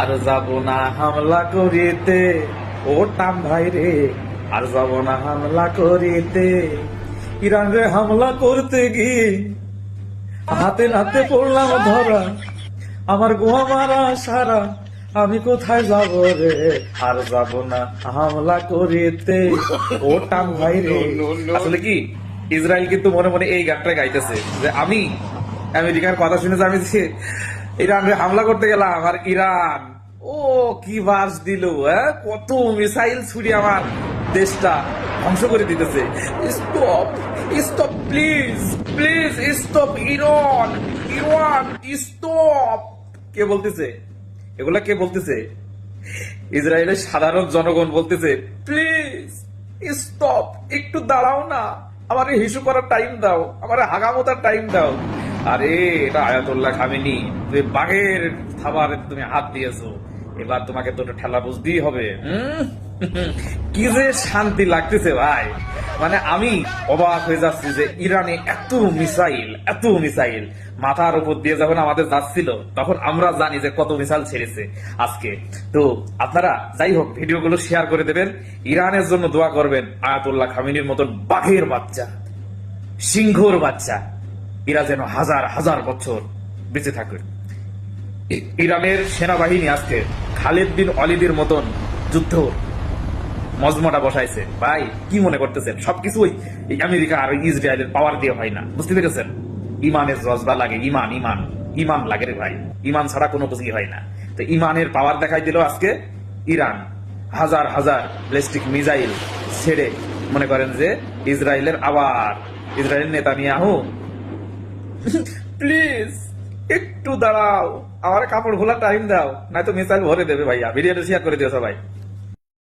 আর যাব না হামলা করিতে, ও টাম ভাই রে, আর যাব না হামলা করিতে। ইরান রে হামলা করতে গিয়ে হাতে নাতে পড়লাম ধরা, আমার গোয়া মারা সারা, আমি কোথায় যাব রে, আর যাব না হামলা করিতে, ও টাম ভাই রে। আসলে কি ইসরায়েল কিন্তু মনে মনে এই গানটা গাইতেছে যে আমি আমেরিকার কথা শুনেছি, আমি যে ইরান রে হামলা করতে গেলাম, আর ইরান ও কি বাস দিল, কত মিসাইল ছুরি আমার দেশটা ধ্বংস করে দিতেছে। Stop, stop, please, please stop, Iran, Iran stop. কে বলতেছে এগুলা? কে বলতেছে? ইসরায়েলের সাধারণ জনগণ বলতেছে প্লিজ স্টপ, একটু দাঁড়াও না, আমার হিসু করার টাইম দাও, আমার হাগামতার টাইম দাও। আরে এটা আয়াতুল্লাহ খামেনি, তুমি বাঘের খাবার তুমি হাত দিয়েছো, এবার তোমাকে তো ঠেলা বুঝতেই হবে। কি যে শান্তি লাগতেছে ভাই, মানে আমি অবাক হয়ে যাচ্ছি যে ইরানে এত মিসাইল, এত মিসাইল মাথার উপর দিয়ে যখন আমাদের যাচ্ছিল, তখন আমরা জানি যে কত মিসাইল ছেড়েছে আজকে। তো আপনারা যাই হোক ভিডিওগুলো শেয়ার করে দেবেন, ইরানের জন্য দোয়া করবেন, আয়াতুল্লাহ খামেনির মতন বাঘের বাচ্চা, সিংহর বাচ্চা, এরা যেন হাজার হাজার বছর বেঁচে থাকে। ইরানের সেনাবাহিনী আজকে খালিদ বিন ওয়ালিদের মতন যুদ্ধ মজমাটা বসাইছে। ভাই কি মনে করতেছেন সবকিছু এই আমেরিকা আর ইসরায়েলের পাওয়ার দিয়ে হয় না? বুঝতে পেরেছেন? ইমানের জজবা লাগে, ইমান, ইমান, ইমান লাগে রে ভাই, ইমান ছাড়া কোনো কিছুই হয় না। তো ইমানের পাওয়ার দেখাই দিল আজকে ইরান, হাজার হাজার ব্যালিস্টিক মিসাইল ছেড়ে। মনে করেন যে ইসরায়েলের আবার ইসরায়েল নেতানিয়াহু প্লিজ একটু দাঁড়াও, আমার কাপড় খোলা টাইম দাও, নয়তো মিসাইল ভরে দেবে। ভাইয়া ভিডিওটা শেয়ার করে দিও সবাই।